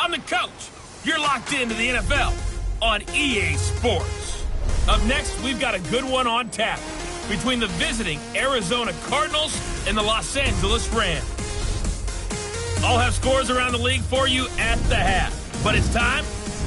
I'm the coach. You're locked into the NFL on EA Sports. Up next, we've got a good one on tap between the visiting Arizona Cardinals and the Los Angeles Rams. I'll have scores around the league for you at the half. But it's time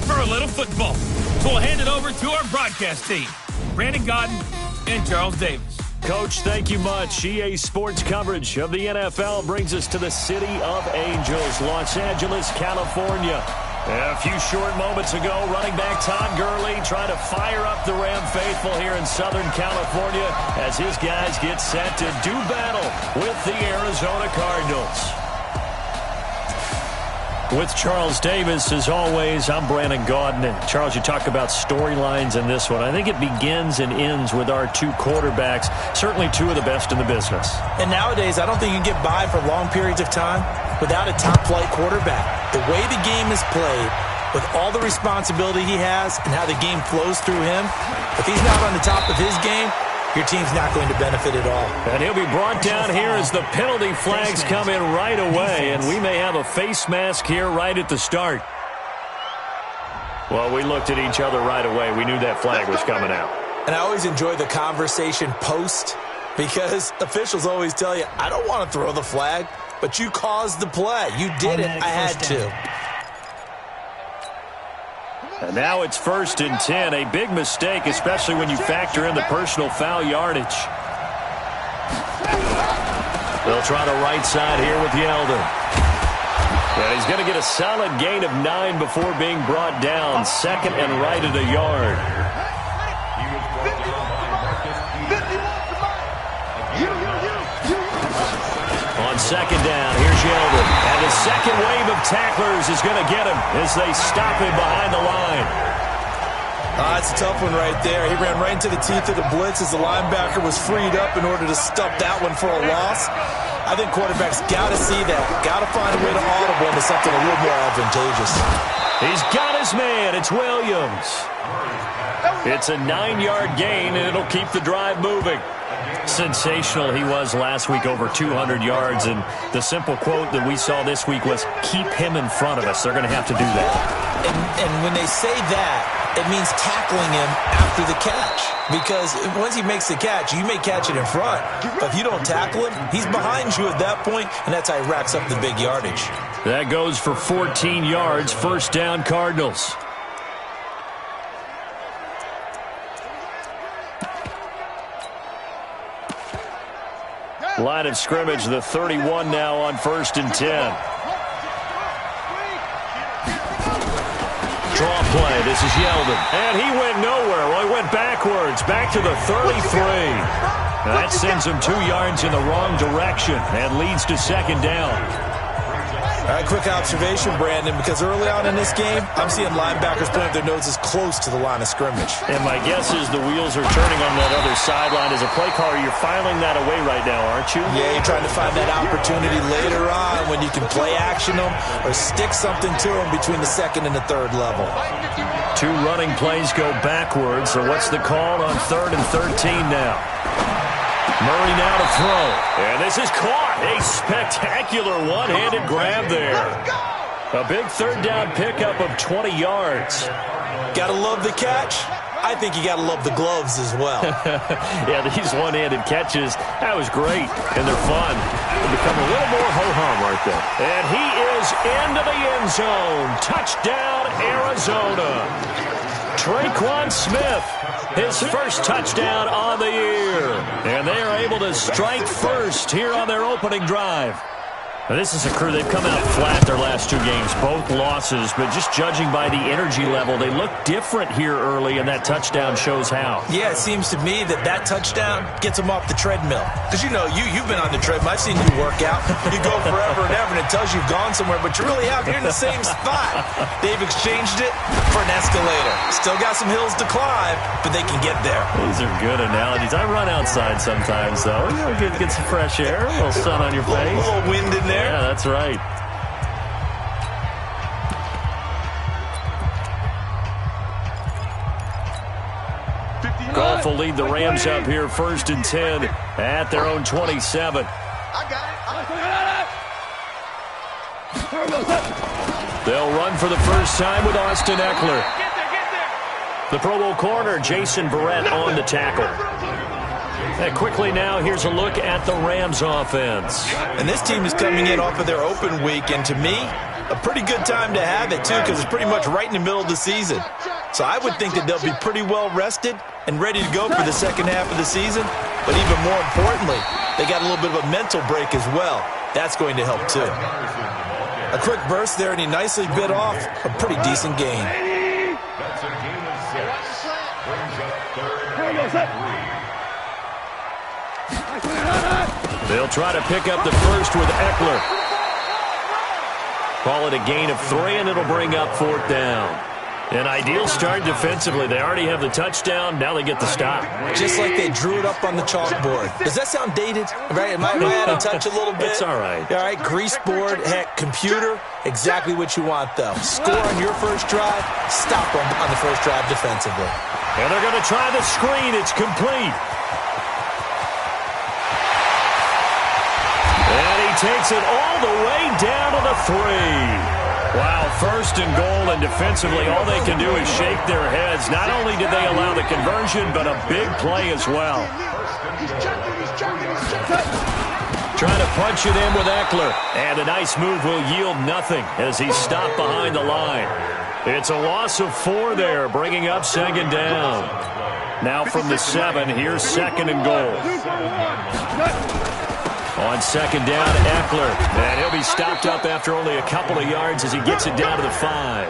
for a little football. So we'll hand it over to our broadcast team, Brandon Gaudin and Charles Davis. Coach, thank you much. EA Sports coverage of the NFL brings us to the City of Angels, Los Angeles, California. A few short moments ago, running back Todd Gurley trying to fire up the Ram faithful here in Southern California as his guys get set to do battle with the Arizona Cardinals. With Charles Davis, as always, I'm Brandon Gaudin. And Charles, you talk about storylines in this one. I think it begins and ends with our two quarterbacks, certainly two of the best in the business. And nowadays, I don't think you can get by for long periods of time without a top-flight quarterback. The way the game is played, with all the responsibility he has and how the game flows through him, if he's not on the top of his game, your team's not going to benefit at all. And he'll be brought down here as the penalty flags come in right away, and we may have a face mask here right at the start. Well, we looked at each other right away. We knew that flag was coming out. And I always enjoy the conversation post, because officials always tell you, I don't want to throw the flag, but you caused the play. You did it. I had to. And now it's 1st and 10. A big mistake, especially when you factor in the personal foul yardage. They'll try the right side here with Yeldon. And he's going to get a solid gain of 9 before being brought down. 2nd and right at a yard. On 2nd down, here's Yeldon. And the second wave of tacklers is going to get him as they stop him behind the line. That's a tough one right there. He ran right into the teeth of the blitz as the linebacker was freed up in order to stop that one for a loss. I think quarterbacks got to see that. Got to find a way to audible into something a little more advantageous. He's got his man. It's Williams. It's a 9-yard gain, and it'll keep the drive moving. Sensational he was last week, over 200 yards, and the simple quote that we saw this week was, keep him in front of us. They're going to have to do that. And when they say that, it means tackling him after the catch, because once he makes the catch, you may catch it in front, but if you don't tackle him, he's behind you at that point, and that's how he racks up the big yardage. That goes for 14 yards, 1st down Cardinals. Line of scrimmage, the 31 now on 1st and 10. Draw play, this is Yeldon. And he went nowhere. Well, he went backwards, back to the 33. That sends him 2 yards in the wrong direction and leads to 2nd down. All right, quick observation, Brandon, because early on in this game, I'm seeing linebackers putting their noses close to the line of scrimmage. And my guess is the wheels are turning on that other sideline. As a play caller, you're filing that away right now, aren't you? Yeah, you're trying to find that opportunity later on when you can play action them or stick something to them between the 2nd and the 3rd level. 2 running plays go backwards, so what's the call on 3rd and 13 now? Murray now to throw, and this is caught. A spectacular one-handed grab there. A big 3rd down pickup of 20 yards. Gotta love the catch. I think you gotta love the gloves as well. Yeah, these one-handed catches, that was great, and they're fun. They become a little more ho-hum, aren't they? And he is into the end zone. Touchdown, Arizona. Traquan Smith, his first touchdown on the year. And they are able to strike first here on their opening drive. Now, this is a crew, they've come out flat their last 2 games, both losses, but just judging by the energy level, they look different here early, and that touchdown shows how. Yeah, it seems to me that touchdown gets them off the treadmill. Because, you know, you've been on the treadmill. I've seen you work out. You go forever and ever, and it tells you've gone somewhere, but you really have. You're in the same spot. They've exchanged it for an escalator. Still got some hills to climb, but they can get there. These are good analogies. I run outside sometimes, though. You know, get some fresh air, a little sun on your face. A little wind in there. Yeah, that's right. Goff will lead the Rams up here 1st and 10 at their own 27. They'll run for the first time with Austin Eckler. The Pro Bowl corner, Jason Verrett, on the tackle. And quickly now, here's a look at the Rams offense. And this team is coming in off of their open week, and to me, a pretty good time to have it, too, because it's pretty much right in the middle of the season. So I would think that they'll be pretty well rested and ready to go for the second half of the season. But even more importantly, they got a little bit of a mental break as well. That's going to help, too. A quick burst there, and he nicely bit off a pretty decent gain. They'll try to pick up the first with Eckler. Call it a gain of 3, and it'll bring up 4th down. An ideal start defensively. They already have the touchdown. Now they get the stop. Just like they drew it up on the chalkboard. Does that sound dated? Right? Am I out of touch a little bit? It's all right. All right, grease board, heck, computer, exactly what you want, though. Score on your first drive, stop them on the first drive defensively. And they're going to try the screen. It's complete. And he takes it all the way down to the 3. Wow, 1st and goal, and defensively all they can do is shake their heads. Not only did they allow the conversion, but a big play as well. Trying to punch it in with Eckler. And a nice move will yield nothing as he's stopped behind the line. It's a loss of 4 there, bringing up 2nd down. Now from the 7, here's 2nd and goal. On 2nd down, Eckler. And he'll be stopped up after only a couple of yards as he gets it down to the 5.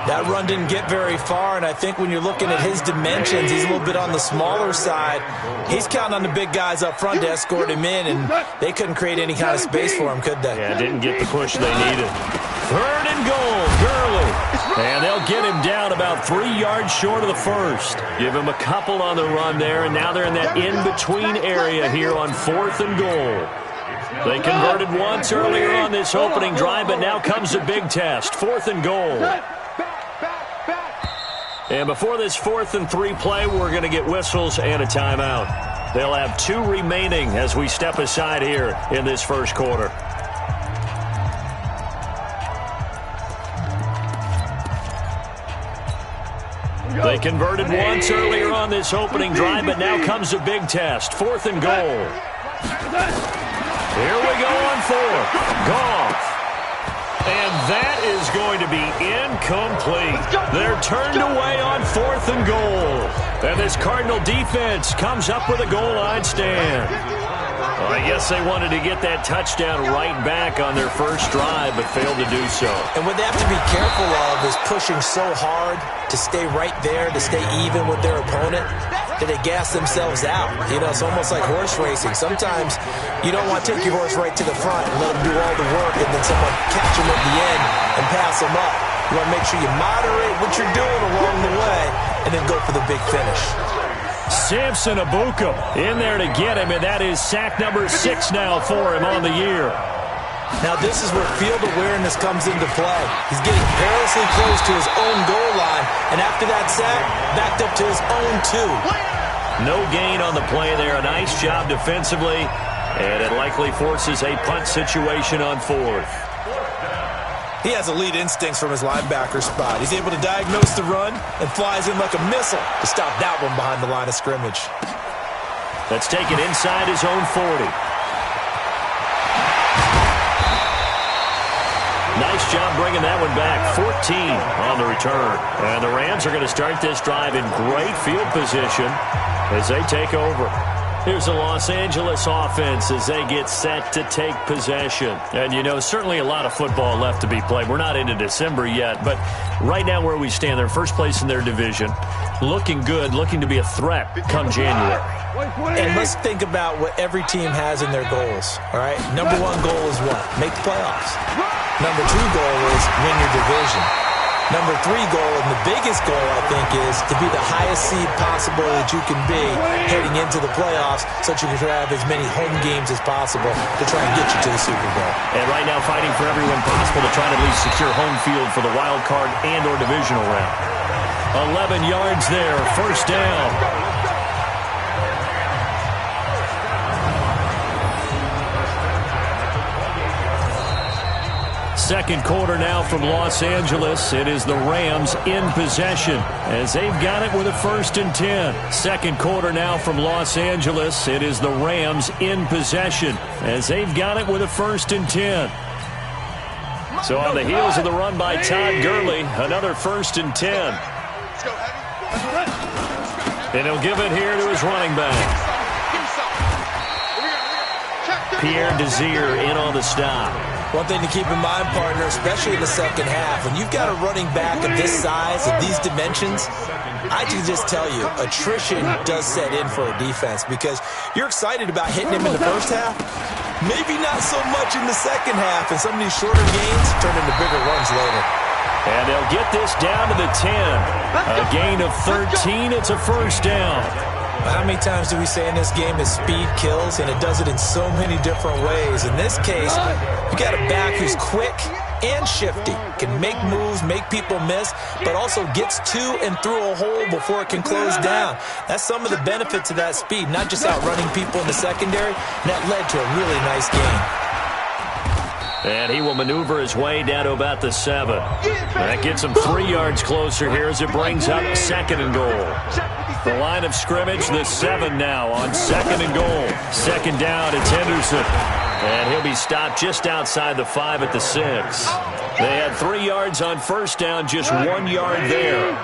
That run didn't get very far, and I think when you're looking at his dimensions, he's a little bit on the smaller side. He's counting on the big guys up front to escort him in, and they couldn't create any kind of space for him, could they? Yeah, didn't get the push they needed. 3rd and goal, Gurley. And they'll get him down about 3 yards short of the 1st. Give him a couple on the run there, and now they're in that in-between area here on 4th and goal. They converted once earlier on this opening drive, but now comes a big test. 4th and goal. And before this 4th and 3 play, we're going to get whistles and a timeout. They'll have 2 remaining as we step aside here in this first quarter. They converted once earlier on this opening drive, but now comes a big test. 4th and goal. Here we go on 4th. Goff. And that is going to be incomplete. They're turned away on 4th and goal. And this Cardinal defense comes up with a goal line stand. Well, I guess they wanted to get that touchdown right back on their first drive, but failed to do so. And what they have to be careful of is pushing so hard to stay right there, to stay even with their opponent, that they gas themselves out. You know, it's almost like horse racing. Sometimes you don't want to take your horse right to the front and let them do all the work, and then someone catch them at the end and pass them up. You want to make sure you moderate what you're doing along the way and then go for the big finish. Samson Ebukam in there to get him, and that is sack number 6 now for him on the year. Now this is where field awareness comes into play. He's getting perilously close to his own goal line, and after that sack, backed up to his own 2. No gain on the play there. A nice job defensively, and it likely forces a punt situation on 4th. He has elite instincts from his linebacker spot. He's able to diagnose the run and flies in like a missile to stop that one behind the line of scrimmage. Let's take it inside his own 40. Nice job bringing that one back. 14 on the return. And the Rams are going to start this drive in great field position as they take over. Here's the Los Angeles offense as they get set to take possession. And, you know, certainly a lot of football left to be played. We're not into December yet, but right now where we stand, they're first place in their division. Looking good, looking to be a threat come January. And let's think about what every team has in their goals, all right? Number 1 goal is what? Make the playoffs. Number 2 goal is win your division. Number 3 goal, and the biggest goal, I think, is to be the highest seed possible that you can be heading into the playoffs so that you can have as many home games as possible to try and get you to the Super Bowl. And right now fighting for every win possible to try to at least secure home field for the wild card and or divisional round. 11 yards there, first down. second quarter now from Los Angeles. It is the Rams in possession as they've got it with a 1st and 10. Second quarter now from Los Angeles. It is the Rams in possession as they've got it with a 1st and 10. So on the heels of the run by Todd Gurley, another 1st and 10. And he'll give it here to his running back. Pierre Desir in on the stop. One thing to keep in mind, partner, especially in the second half, when you've got a running back of this size, of these dimensions, I can just tell you, attrition does set in for a defense because you're excited about hitting him in the first half, maybe not so much in the second half, and some of these shorter gains turn into bigger runs later. And they'll get this down to the 10. A gain of 13. It's a 1st down. How many times do we say in this game that speed kills, and it does it in so many different ways? In this case, you got a back who's quick and shifty, can make moves, make people miss, but also gets to and through a hole before it can close down. That's some of the benefits of that speed, not just outrunning people in the secondary, and that led to a really nice game. And he will maneuver his way down to about the 7. That gets him 3 yards closer here as it brings up 2nd and goal. The line of scrimmage, the 7 now on 2nd and goal. 2nd down, it's Henderson. And he'll be stopped just outside the 5 at the 6. They had 3 yards on 1st down, just 1 yard there.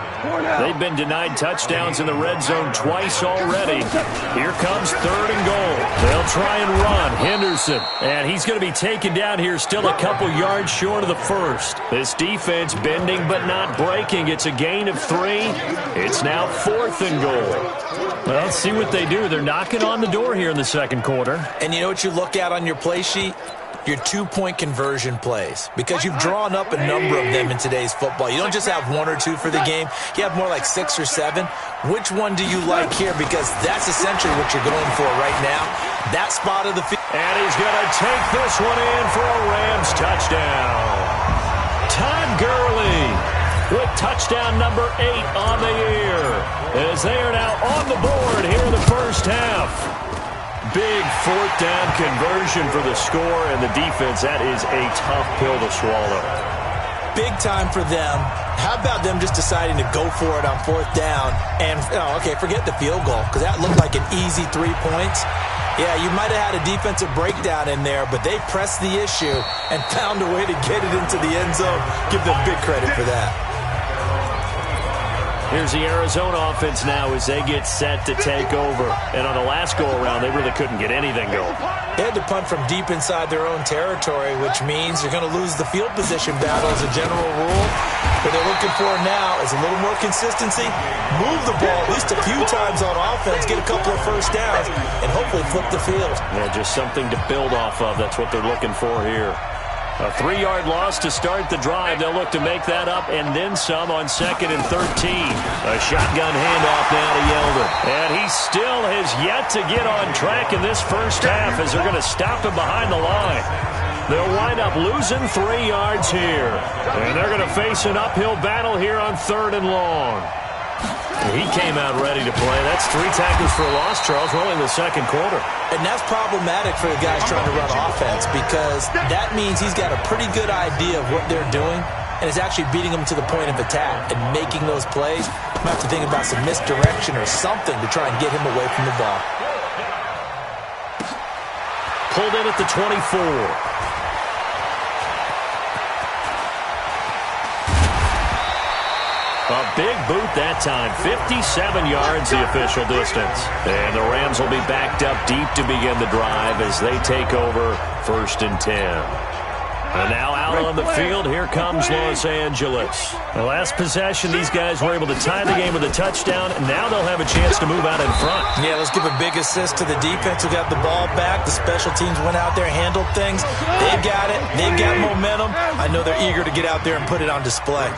They've been denied touchdowns in the red zone twice already. Here comes 3rd and goal. They'll try and run. Henderson. And he's going to be taken down here, still a couple yards short of the 1st. This defense bending but not breaking. It's a gain of 3. It's now 4th and goal. Well, let's see what they do. They're knocking on the door here in the second quarter. And you know what you look at on your play sheet? Your 2-point conversion plays, because you've drawn up a number of them in today's football. You don't just have 1 or 2 for the game. You have more like 6 or 7. Which one do you like here? Because that's essentially what you're going for right now. That spot of the field. And he's going to take this one in for a Rams touchdown. Todd Gurley with touchdown number 8 on the year as they are now on the board here in the first half. Big 4th down conversion for the score, and the defense, that is a tough pill to swallow. Big time for them. How about them just deciding to go for it on 4th down? And, okay, forget the field goal, because that looked like an easy 3 points. Yeah, you might have had a defensive breakdown in there, but they pressed the issue and found a way to get it into the end zone. Give them big credit for that. Here's the Arizona offense now as they get set to take over. And on the last go-around, they really couldn't get anything going. They had to punt from deep inside their own territory, which means you're going to lose the field position battle as a general rule. What they're looking for now is a little more consistency, move the ball at least a few times on offense, get a couple of 1st downs, and hopefully flip the field. Yeah, just something to build off of. That's what they're looking for here. A 3-yard loss to start the drive. They'll look to make that up and then some on 2nd and 13. A shotgun handoff now to Yeldon. And he still has yet to get on track in this first half as they're going to stop him behind the line. They'll wind up losing 3 yards here. And they're going to face an uphill battle here on 3rd and long. He came out ready to play. That's 3 tackles for a loss, Charles. We're only in the second quarter. And that's problematic for the guys trying to run offense because that means he's got a pretty good idea of what they're doing and is actually beating them to the point of attack and making those plays. You might have to think about some misdirection or something to try and get him away from the ball. Pulled in at the 24. A big boot that time. 57 yards the official distance. And the Rams will be backed up deep to begin the drive as they take over 1st and 10. And now out on the field, here comes Los Angeles. The last possession, these guys were able to tie the game with a touchdown, and now they'll have a chance to move out in front. Yeah, let's give a big assist to the defense who got the ball back. The special teams went out there, handled things. They've got it. They've got momentum. I know they're eager to get out there and put it on display.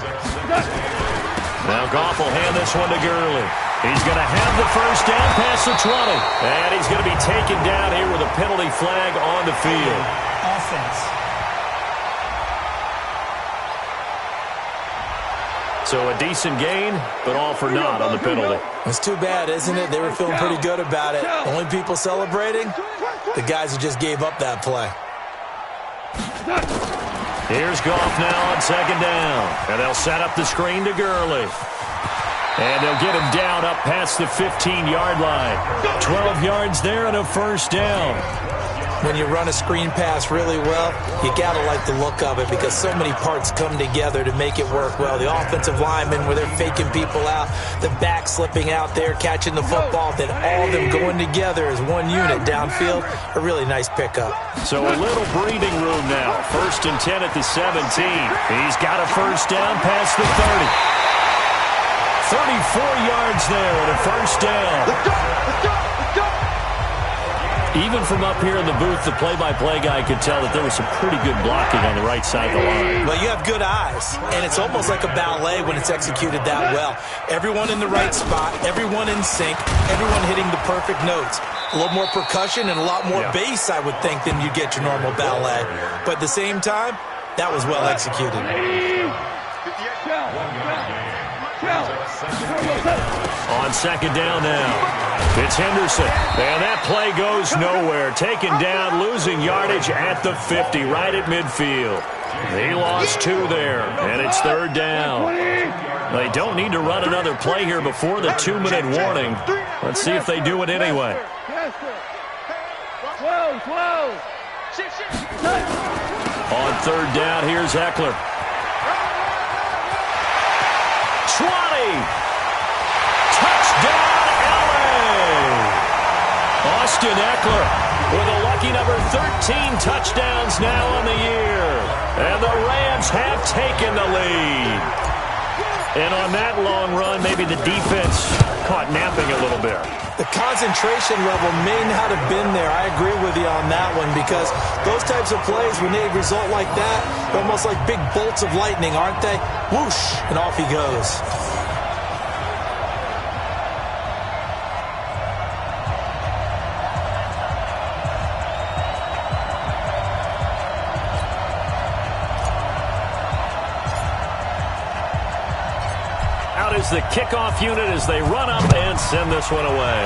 Now Goff will hand this one to Gurley. He's going to have the 1st down past the 20. And he's going to be taken down here with a penalty flag on the field. Offense. So a decent gain, but all for naught on the penalty. It's too bad, isn't it? They were feeling pretty good about it. Only people celebrating? The guys who just gave up that play. Here's Goff now on second down. And they'll set up the screen to Gurley. And they'll get him down up past the 15-yard line. 12 yards there and a first down. When you run a screen pass really well, you got to like the look of it because so many parts come together to make it work well. The offensive linemen, where they're faking people out, the back slipping out there, catching the football, then all of them going together as one unit downfield. A really nice pickup. So a little breathing room now. 1st and 10 at the 17. He's got a first down past the 30. 34 yards there and a first down. Let's go! Even from up here in the booth, the play-by-play guy could tell that there was some pretty good blocking on the right side of the line. Well, you have good eyes, and it's almost like a ballet when it's executed that well. Everyone in the right spot, everyone in sync, everyone hitting the perfect notes. A little more percussion and a lot more bass, I would think, than you get your normal ballet. But at the same time, that was well executed. On second down now. It's Henderson. And that play goes nowhere. Taken down, losing yardage at the 50, right at midfield. He lost 2 there, and it's 3rd down. They don't need to run another play here before the 2-minute warning. Let's see if they do it anyway. On 3rd down, here's Eckler. 20. Touchdown, LA. Austin Eckler with a lucky number 13 touchdowns now on the year. And the Rams have taken the lead. And on that long run, maybe the defense caught napping a little bit. The concentration level may not have been there. I agree with you on that one because those types of plays, when they result like that, they're almost like big bolts of lightning, aren't they? Whoosh, and off he goes. Is the kickoff unit as they run up and send this one away.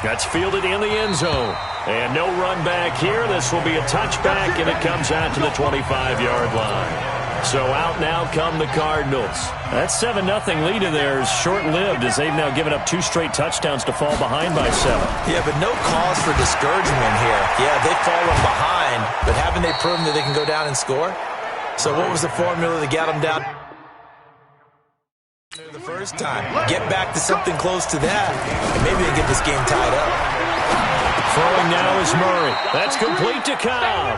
That's fielded in the end zone. And no run back here. This will be a touchback, and it comes out to the 25-yard line. So out now come the Cardinals. That 7-0 lead of theirs is short-lived as they've now given up 2 straight touchdowns to fall behind by 7. Yeah, but no cause for discouragement here. Yeah, they've fallen behind, but haven't they proven that they can go down and score? So what was the formula that got them down the first time? Get back to something close to that, and maybe they get this game tied up. Throwing now is Murray. That's complete to Cobb.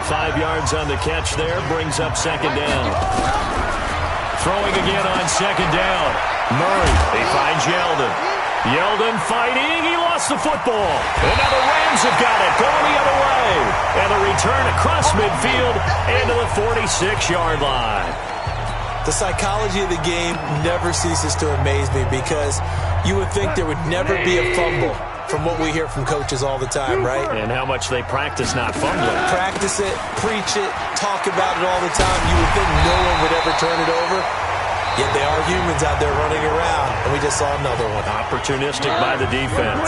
5 yards on the catch there, brings up second down. Throwing again on second down. Murray, he finds Yeldon. Yeldon fighting, he lost the football. And now the Rams have got it, going the other way. And a return across midfield into the 46-yard line. The psychology of the game never ceases to amaze me because you would think there would never be a fumble from what we hear from coaches all the time, right? And how much they practice not fumbling. Practice it, preach it, talk about it all the time. You would think no one would ever turn it over. Yet they are humans out there running around, and we just saw another one. Opportunistic by the defense.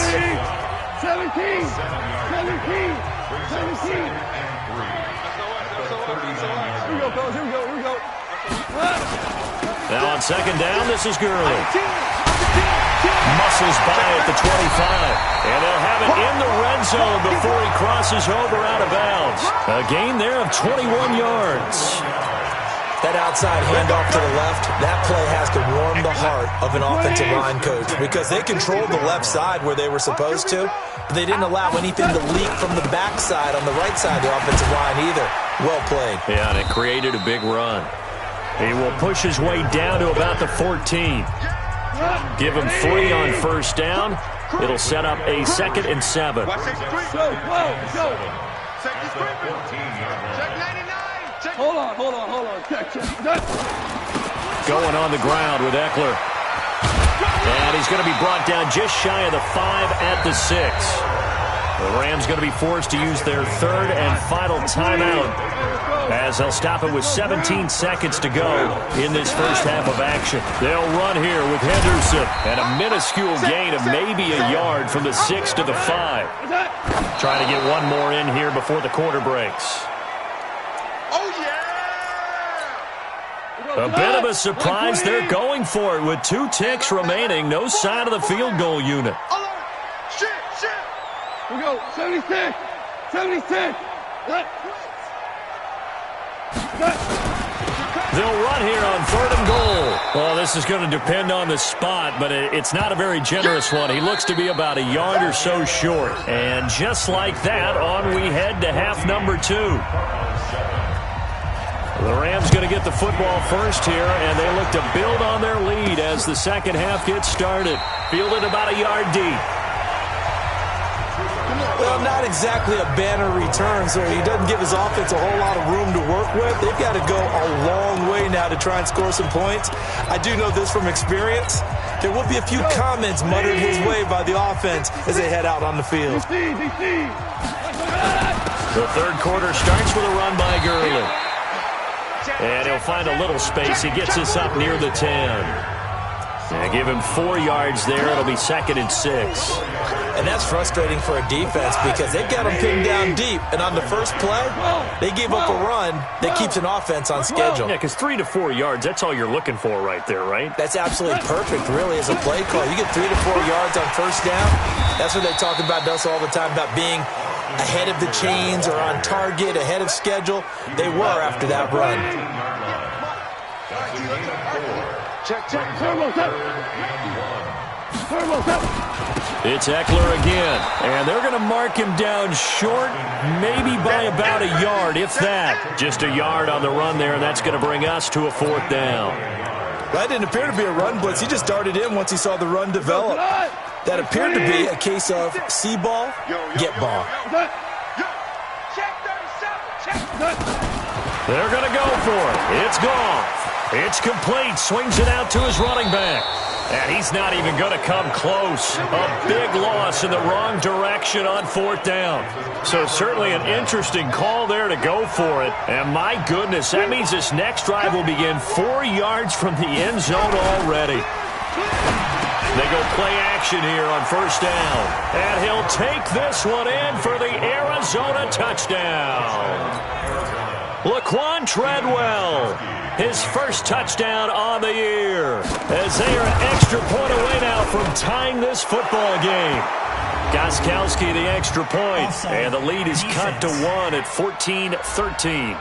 17. Here we go. Now on second down, this is Gurley. Muscles by at the 25. And they'll have it in the red zone before he crosses over out of bounds. A gain there of 21 yards. That outside handoff to the left, that play has to warm the heart of an offensive line coach because they controlled the left side where they were supposed to, but they didn't allow anything to leak from the backside on the right side of the offensive line either. Well played. Yeah, and it created a big run. He will push his way down to about the 14. Give him 3 on first down. It'll set up a 2nd and 7. Hold on. Check. Going on the ground with Eckler. And he's going to be brought down just shy of the 5 at the 6. The Rams going to be forced to use their third and final timeout as they'll stop it with 17 seconds to go in this first half of action. They'll run here with Henderson and a minuscule gain of maybe a yard from the 6 to the 5. Trying to get one more in here before the quarter breaks. A bit of a surprise. They're going for it with 2 ticks remaining. No sign of the field goal unit. We go. 76. 76. They'll run here on 3rd and goal. Well, this is going to depend on the spot, but it's not a very generous one. He looks to be about a yard or so short. And just like that, on we head to half number 2. The Rams going to get the football first here, and they look to build on their lead as the second half gets started. Fielded about a yard deep. Well, not exactly a banner return, so he doesn't give his offense a whole lot of room to work with. They've got to go a long way now to try and score some points. I do know this from experience. There will be a few comments muttered his way by the offense as they head out on the field. The third quarter starts with a run by Gurley. And he'll find a little space. He gets us up near the 10. And give him 4 yards there. It'll be 2nd and 6. And that's frustrating for a defense because they've got them pinned down deep. And on the first play, they gave up a run that keeps an offense on schedule. Yeah, because 3 to 4 yards, that's all you're looking for right there, right? That's absolutely perfect, really, as a play call. You get 3 to 4 yards on first down. That's what they talk about to us all the time, about being ahead of the chains or on target, ahead of schedule. They were after that run. Check. Turbo set. It's Eckler again, and they're going to mark him down short, maybe by about a yard, if that. Just a yard on the run there, and that's going to bring us to a 4th down. That didn't appear to be a run blitz. He just darted in once he saw the run develop. That appeared to be a case of see ball, get ball. They're going to go for it. It's gone. It's complete. Swings it out to his running back. And he's not even going to come close. A big loss in the wrong direction on 4th down. So certainly an interesting call there to go for it. And my goodness, that means this next drive will begin 4 yards from the end zone already. They go play action here on 1st down. And he'll take this one in for the Arizona touchdown. Laquan Treadwell, his first touchdown on the year, as they are an extra point away now from tying this football game. Gostkowski the extra point, and the lead is cut to 1 at 14-13.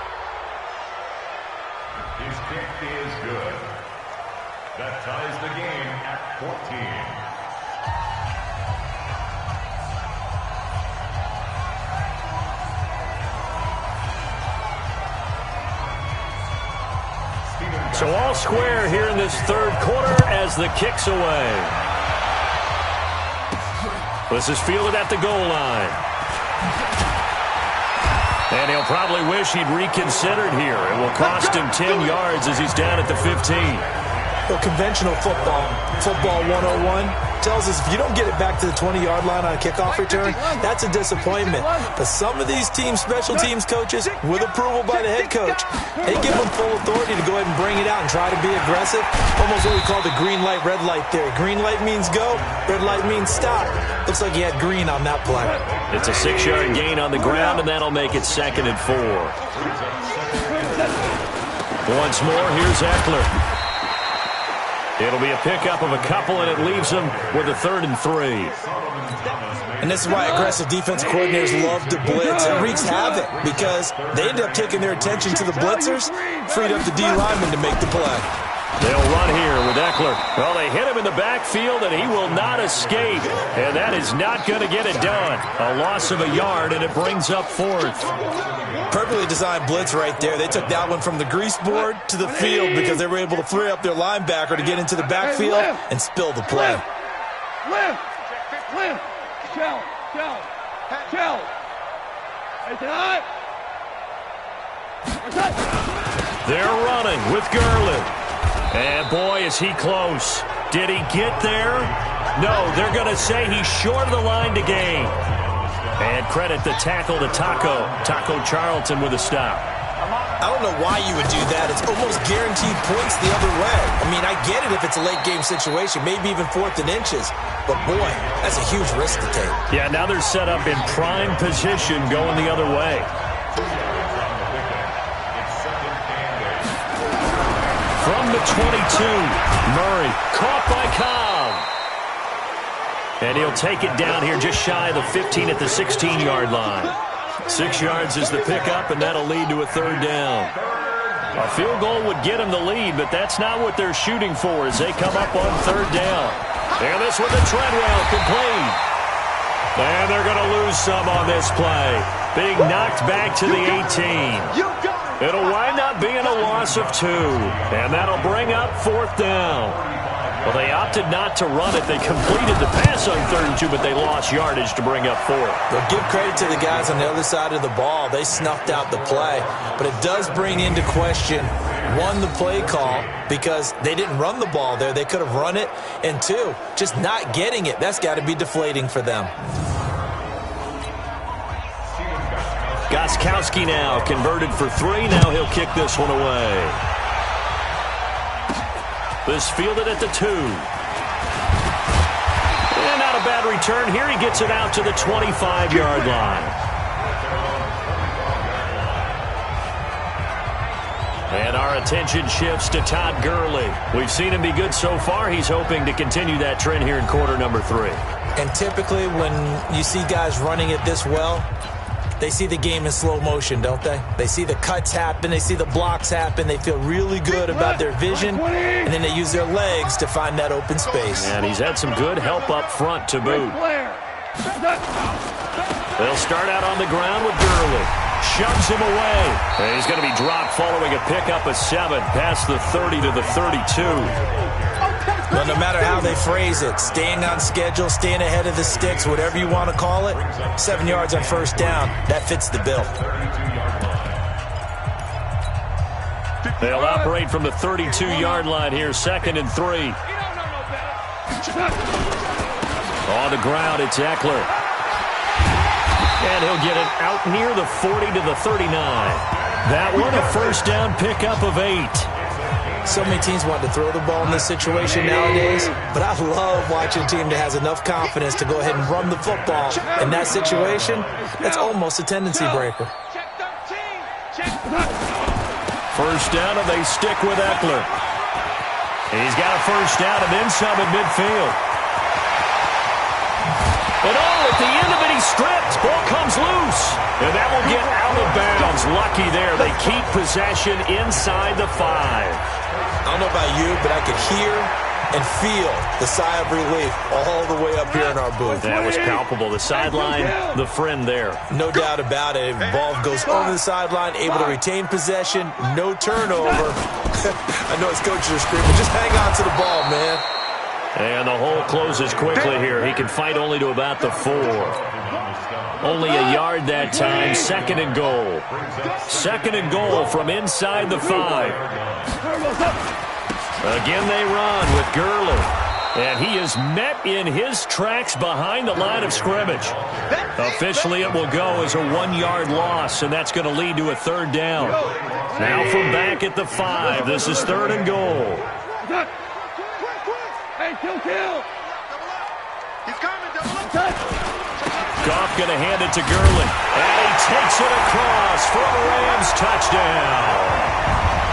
His kick is good. That ties the game at 14. So all square here in this third quarter as the kick's away. This is fielded at the goal line. And he'll probably wish he'd reconsidered here. It will cost him 10 yards as he's down at the 15. Well, conventional football 101, tells us if you don't get it back to the 20-yard line on a kickoff return, that's a disappointment. But some of these team special teams coaches, with approval by the head coach, they give them full authority to go ahead and bring it out and try to be aggressive. Almost what we call the green light, red light theory. Green light means go, red light means stop. Looks like he had green on that play. It's a 6-yard gain on the ground, and that'll make it 2nd and 4. Once more, here's Eckler. It'll be a pickup of a couple, and it leaves them with a 3rd and 3. And this is why aggressive defensive coordinators love to blitz. It wreaks havoc because they end up taking their attention to the blitzers, freed up the D lineman to make the play. They'll run here with Eckler. Well, they hit him in the backfield, and he will not escape. And that is not going to get it done. A loss of a yard, and it brings up 4th. Perfectly designed blitz right there. They took that one from the grease board to the field because they were able to free up their linebacker to get into the backfield and spill the play. Lift. Shell. They're running with Gurley. And boy, is he close. Did he get there? No, they're going to say he's short of the line to gain. And credit the tackle to Taco. Taco Charlton with a stop. I don't know why you would do that. It's almost guaranteed points the other way. I mean, I get it if it's a late-game situation, maybe even 4th and inches. But, boy, that's a huge risk to take. Yeah, now they're set up in prime position going the other way. From the 22, Murray caught by Cobb. And he'll take it down here just shy of the 15 at the 16-yard line. 6 yards is the pickup, and that'll lead to a 3rd down. A field goal would get them the lead, but that's not what they're shooting for as they come up on 3rd down. And this one to Treadwell, complete. And they're going to lose some on this play. Being knocked back to the 18. It'll wind up being a loss of 2. And that'll bring up 4th down. Well, they opted not to run it. They completed the pass on 3rd and 2, but they lost yardage to bring up 4th. But give credit to the guys on the other side of the ball. They snuffed out the play. But it does bring into question, 1, the play call, because they didn't run the ball there. They could have run it. And 2, just not getting it. That's got to be deflating for them. Gostkowski now converted for 3. Now he'll kick this one away. This fielded at the 2. And not a bad return. Here he gets it out to the 25-yard line. And our attention shifts to Todd Gurley. We've seen him be good so far. He's hoping to continue that trend here in quarter number 3. And typically when you see guys running it this well, they see the game in slow motion, don't they? They see the cuts happen. They see the blocks happen. They feel really good about their vision. And then they use their legs to find that open space. And he's had some good help up front to boot. They'll start out on the ground with Gurley. Shoves him away. And he's going to be dropped following a pickup of 7 past the 30 to the 32. Well, no matter how they phrase it, staying on schedule, staying ahead of the sticks, whatever you want to call it, 7 yards on 1st down, that fits the bill. They'll operate from the 32-yard line here, 2nd and 3. On the ground, it's Eckler. And he'll get it out near the 40 to the 39. That one a 1st down pickup of 8. So many teams want to throw the ball in this situation nowadays, but I love watching a team that has enough confidence to go ahead and run the football. In that situation, that's almost a tendency breaker. 1st down, and they stick with Eckler. And he's got a 1st down and then some at midfield. And at the end of it, he stripped. Ball comes loose. And that will get out of bounds. Lucky there. They keep possession inside the 5. I don't know about you, but I could hear and feel the sigh of relief all the way up here in our booth. That was palpable. The sideline, the friend there. No doubt about it. Ball goes over the sideline, able to retain possession, no turnover. I know his coaches are screaming, just hang on to the ball, man. And the hole closes quickly here. He can fight only to about the 4. Only a yard that time. 2nd and goal. 2nd and goal from inside the 5. Again they run with Gurley. And he is met in his tracks behind the line of scrimmage. Officially it will go as a 1-yard loss, and that's going to lead to a 3rd down. Now from back at the 5. This is 3rd and goal. Hey, kill. He's coming, Goff going to hand it to Gurley. And he takes it across for a Rams touchdown.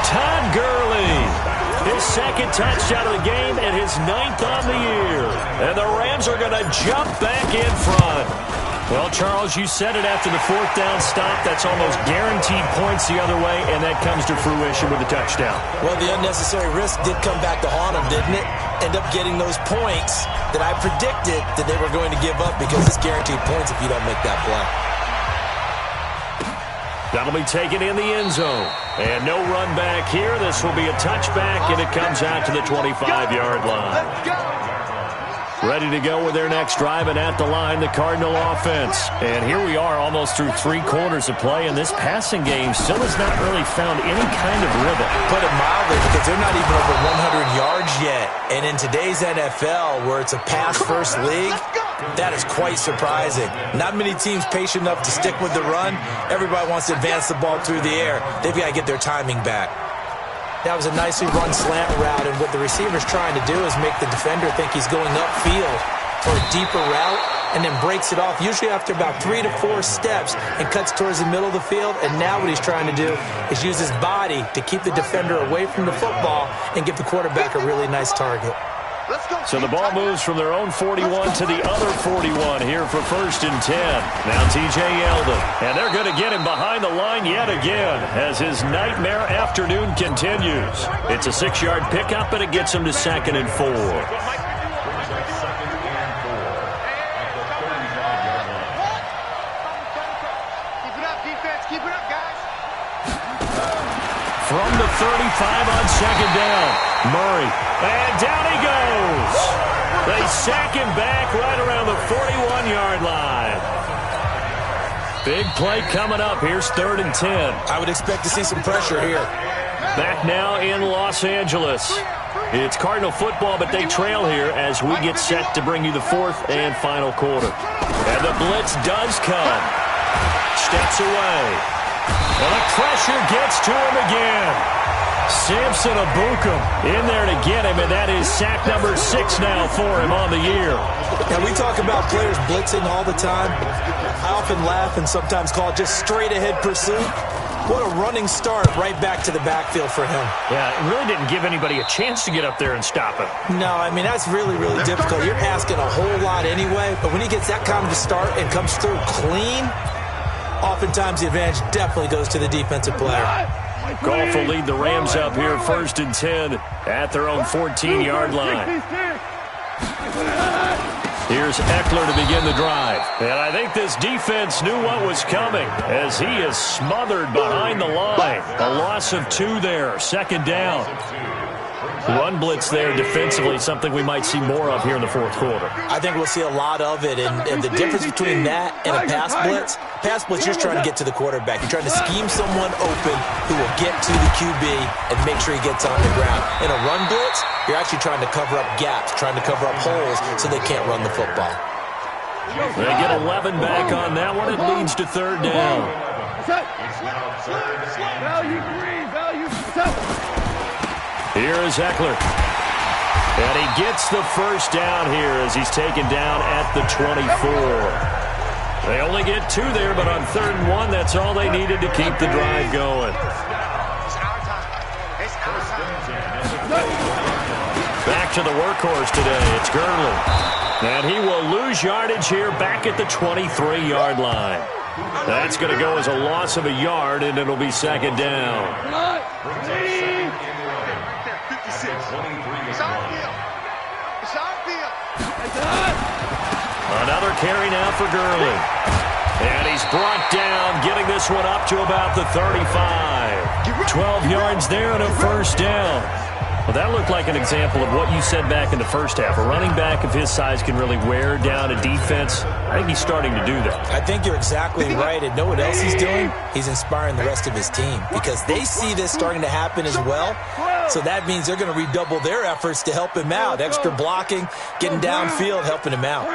Todd Gurley, his 2nd touchdown of the game and his 9th on the year. And the Rams are going to jump back in front. Well, Charles, you said it after the 4th down stop. That's almost guaranteed points the other way, and that comes to fruition with a touchdown. Well, the unnecessary risk did come back to haunt them, didn't it? End up getting those points that I predicted that they were going to give up because it's guaranteed points if you don't make that play. That'll be taken in the end zone. And no run back here. This will be a touchback, and it comes out to the 25-yard line. Ready to go with their next drive, and at the line, the Cardinal offense. And here we are almost through 3 quarters of play, and this passing game still has not really found any kind of rhythm. Put it mildly, because they're not even over 100 yards yet. And in today's NFL, where it's a pass-first league, That is quite surprising. Not many teams patient enough to stick with the run. Everybody wants to advance the ball through the air. They've got to get their timing back. That was a nicely run slant route, and what the receiver's trying to do is make the defender think he's going upfield for a deeper route, and then breaks it off, usually after about 3 to 4 steps, and cuts towards the middle of the field. And now what he's trying to do is use his body to keep the defender away from the football and give the quarterback a really nice target. So the ball moves from their own 41 to the other 41 here for 1st and 10. Now T.J. Yeldon. And they're going to get him behind the line yet again as his nightmare afternoon continues. It's a 6-yard pickup, and it gets him to 2nd and 4. From the 35 on 2nd down. Murray. And down he goes. They sack him back right around the 41-yard line. Big play coming up. Here's 3rd and 10. I would expect to see some pressure here. Back now in Los Angeles. It's Cardinal football, but they trail here as we get set to bring you the 4th and final quarter. And the blitz does come. Steps away. Well, the pressure gets to him again. Samson Ebukam in there to get him, and that is sack number 6 now for him on the year. And we talk about players blitzing all the time. I often laugh and sometimes call it just straight-ahead pursuit. What a running start right back to the backfield for him. Yeah, it really didn't give anybody a chance to get up there and stop him. No, I mean, that's really, really difficult. You're asking a whole lot anyway, but when he gets that kind of a start and comes through clean, oftentimes the advantage definitely goes to the defensive player. Goff will lead the Rams up here 1st and 10 at their own 14-yard line. Here's Eckler to begin the drive. And I think this defense knew what was coming as he is smothered behind the line. A loss of 2 there, 2nd down. Run blitz there defensively, something we might see more of here in the 4th quarter. I think we'll see a lot of it, and the difference between that and a pass blitz, you're just trying to get to the quarterback. You're trying to scheme someone open who will get to the QB and make sure he gets on the ground. In a run blitz, you're actually trying to cover up gaps, trying to cover up holes so they can't run the football. They get 11 back on that one. It leads to 3rd down. Value 3, value 7. Here is Eckler. And he gets the 1st down here as he's taken down at the 24. They only get 2 there, but on 3rd and 1, that's all they needed to keep the drive going. Back to the workhorse today. It's Gurley. And he will lose yardage here back at the 23-yard line. That's going to go as a loss of a yard, and it'll be 2nd down. Another carry now for Gurley. And he's brought down, getting this one up to about the 35. 12 yards there and a 1st down. Well, that looked like an example of what you said back in the first half. A running back of his size can really wear down a defense. I think he's starting to do that. I think you're exactly right. And know what else he's doing? He's inspiring the rest of his team because they see this starting to happen as well. So that means they're going to redouble their efforts to help him out. Extra blocking, getting downfield, helping him out.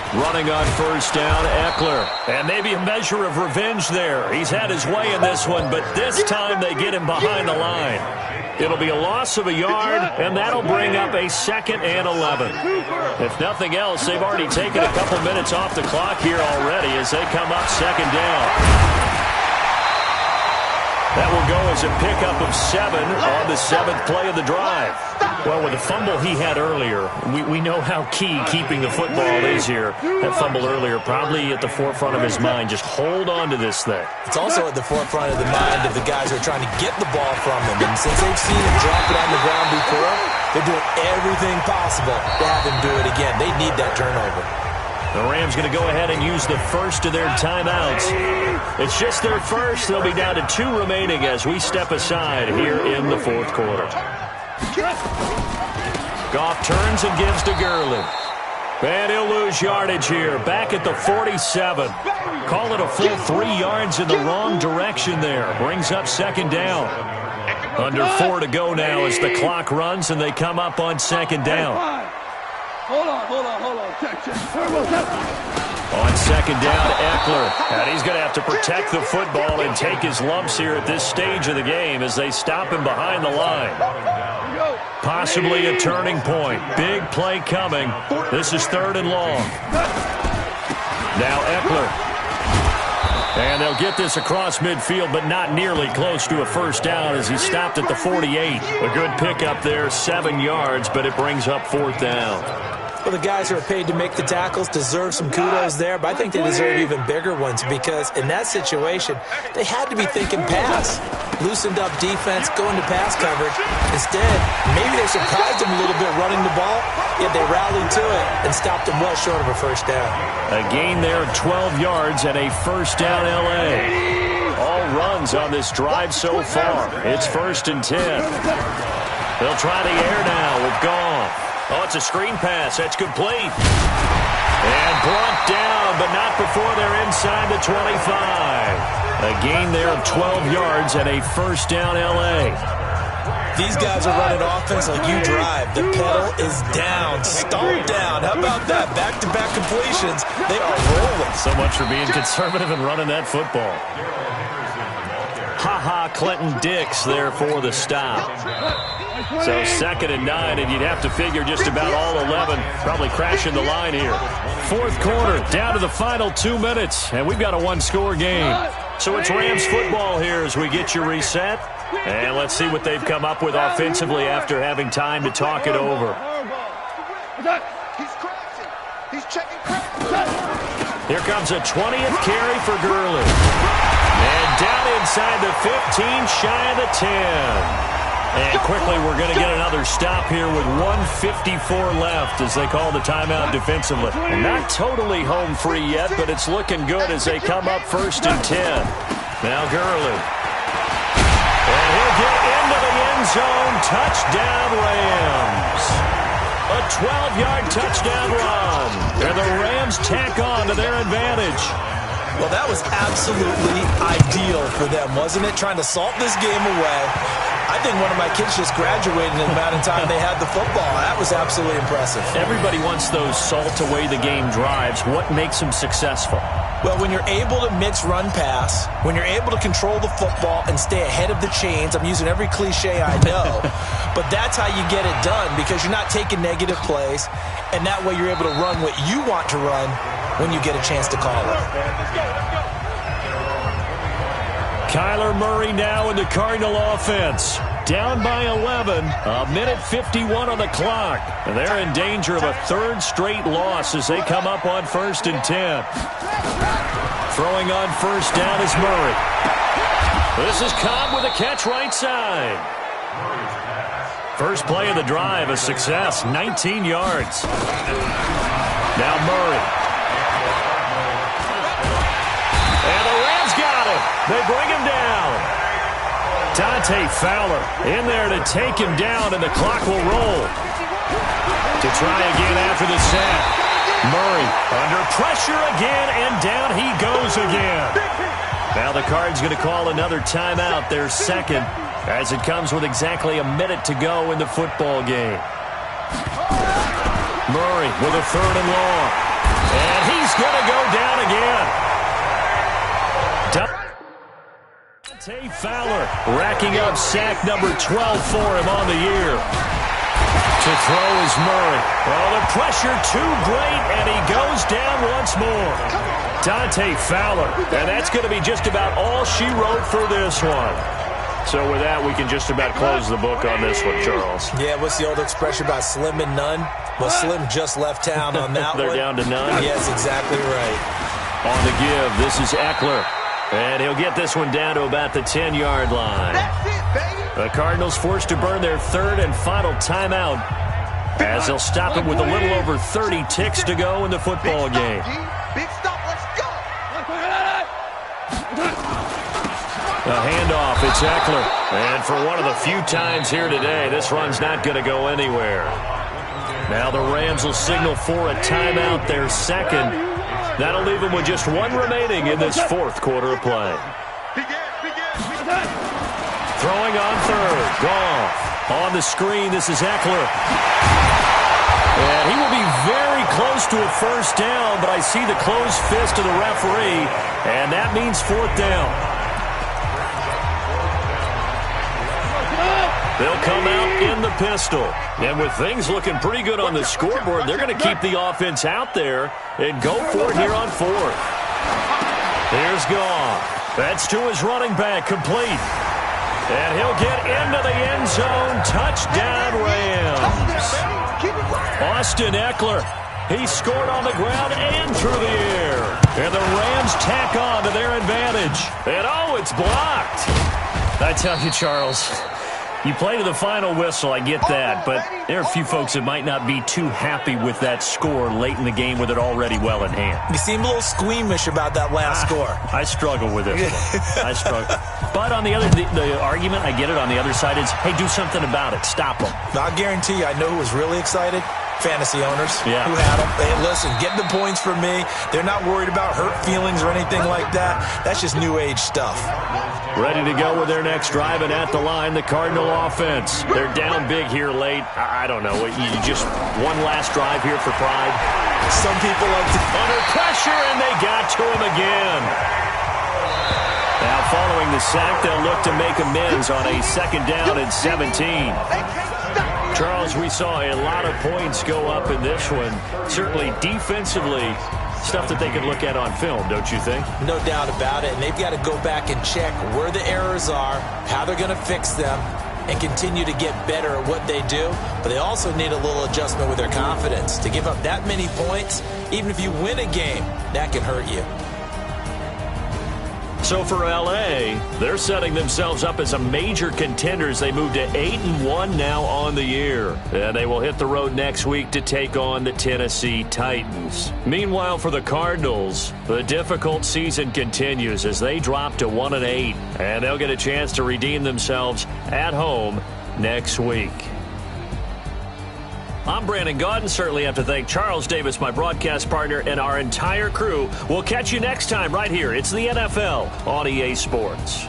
Running on 1st down, Eckler. And maybe a measure of revenge there. He's had his way in this one, but this time they get him behind the line. It'll be a loss of a yard, and that'll bring up a 2nd and 11. If nothing else, they've already taken a couple minutes off the clock here already as they come up 2nd down. That will go as a pickup of 7 on the 7th play of the drive. Well, with the fumble he had earlier, we know how key keeping the football is here. That fumble earlier probably at the forefront of his mind. Just hold on to this thing. It's also at the forefront of the mind of the guys who are trying to get the ball from him. And since they've seen him drop it on the ground before, they're doing everything possible to have him do it again. They need that turnover. The Rams going to go ahead and use the first of their timeouts. It's just their first. They'll be down to 2 remaining as we step aside here in the 4th quarter. Goff turns and gives to Gurley. And he'll lose yardage here. Back at the 47. Call it a full 3 yards in the wrong direction there. Brings up 2nd down. Under 4 to go now as the clock runs and they come up on second down. Hold on. Check. On second down, Eckler. And he's going to have to protect the football and take his lumps here at this stage of the game as they stop him behind the line. Possibly a turning point. Big play coming. This is 3rd and long. Now Eckler. And they'll get this across midfield, but not nearly close to a first down as he stopped at the 48. A good pickup there, 7 yards, but it brings up 4th down. Well, the guys who are paid to make the tackles deserve some kudos there, but I think they deserve even bigger ones because in that situation, they had to be thinking pass. Loosened up defense, going to pass coverage. Instead, maybe they surprised them a little bit running the ball, yet they rallied to it and stopped them well short of a first down. A gain there of 12 yards and a first down L.A. All runs on this drive so far. It's 1st and 10. They'll try the air now with Goff. Oh, it's a screen pass. That's complete. And brought down, but not before they're inside the 25. A gain there of 12 yards and a first down L.A. These guys are running offense like you drive. The pedal is down, stomped down. How about that? Back-to-back completions. They are rolling. So much for being conservative and running that football. Clinton Dix there for the stop. So 2nd and 9, and you'd have to figure just about all 11 probably crashing the line here. 4th quarter, down to the final 2 minutes, and we've got a 1-score game. So it's Rams football here as we get you reset. And let's see what they've come up with offensively after having time to talk it over. Here comes a 20th carry for Gurley. And down inside the 15, shy of the 10. And quickly, we're going to get another stop here with 1:54 left as they call the timeout defensively. And not totally home free yet, but it's looking good as they come up 1st and 10. Now Gurley. And he'll get into the end zone. Touchdown, Rams. A 12-yard touchdown run. And the Rams tack on to their advantage. Well, that was absolutely ideal for them, wasn't it? Trying to salt this game away. I think one of my kids just graduated in the amount of time they had the football. That was absolutely impressive. Everybody wants those salt-away-the-game drives. What makes them successful? Well, when you're able to mix run-pass, when you're able to control the football and stay ahead of the chains, I'm using every cliche I know, but that's how you get it done because you're not taking negative plays, and that way you're able to run what you want to run when you get a chance to call it. Kyler Murray now in the Cardinal offense. Down by 11. A minute 51 on the clock. And they're in danger of a 3rd straight loss as they come up on 1st and 10. Throwing on 1st down is Murray. This is Cobb with a catch right side. First play of the drive, a success. 19 yards. Now Murray. And the Rams got him. They bring him down. Dante Fowler in there to take him down, and the clock will roll. To try again after the sack. Murray under pressure again, and down he goes again. Now the Cards going to call another timeout, their 2nd, as it comes with exactly a minute to go in the football game. Murray with a 3rd and long. And he's going to go down again. Dante Fowler racking up sack number 12 for him on the year. To throw is Murray. Oh, the pressure too great, and he goes down once more. Dante Fowler, and that's going to be just about all she wrote for this one. So with that, we can just about close the book on this one, Charles. Yeah, what's the old expression about slim and none? Well, Slim just left town on that They're one. down to none? Yes, exactly right. On the give, this is Eckler. And he'll get this one down to about the 10-yard line. That's it, baby. The Cardinals forced to burn their 3rd and final timeout as they'll stop it with a little over 30 ticks to go in the football game. Big stop, let's go. A handoff, it's Eckler. And for one of the few times here today, this run's not going to go anywhere. Now the Rams will signal for a timeout, their 2nd. That'll leave them with just 1 remaining in this 4th quarter of play. Throwing on third. Goff. On the screen, this is Eckler. And he will be very close to a first down, but I see the closed fist of the referee, and that means fourth down. They'll come out in the pistol. And with things looking pretty good on the scoreboard, they're going to keep the offense out there and go for it here on fourth. Here's Goff. That's to his running back, complete. And he'll get into the end zone. Touchdown, Rams. Austin Eckler. He scored on the ground and through the air. And the Rams tack on to their advantage. And, oh, it's blocked. I tell you, Charles, you play to the final whistle, I get that, but there are a few folks that might not be too happy with that score late in the game with it already well in hand. You seem a little squeamish about that last score. I struggle with it. I struggle. But on the argument, I get it, on the other side is, hey, do something about it. Stop them. I guarantee you, I know who was really excited. Fantasy owners who had them. Hey, listen, get the points from me. They're not worried about hurt feelings or anything like that. That's just new age stuff. Ready to go with their next drive, and at the line, the Cardinal offense. They're down big here late. I don't know. You just one last drive here for pride. Some people like to... Under pressure, and they got to him again. Now, following the sack, they'll look to make amends on a second down and 17. Charles, we saw a lot of points go up in this one. Certainly defensively, stuff that they could look at on film, don't you think? No doubt about it. And they've got to go back and check where the errors are, how they're going to fix them, and continue to get better at what they do. But they also need a little adjustment with their confidence. To give up that many points, even if you win a game, that can hurt you. So for L.A., they're setting themselves up as a major contender as they move to 8-1 now on the year. And they will hit the road next week to take on the Tennessee Titans. Meanwhile, for the Cardinals, the difficult season continues as they drop to 1-8. And they'll get a chance to redeem themselves at home next week. I'm Brandon Gaudin. Certainly have to thank Charles Davis, my broadcast partner, and our entire crew. We'll catch you next time right here. It's the NFL on EA Sports.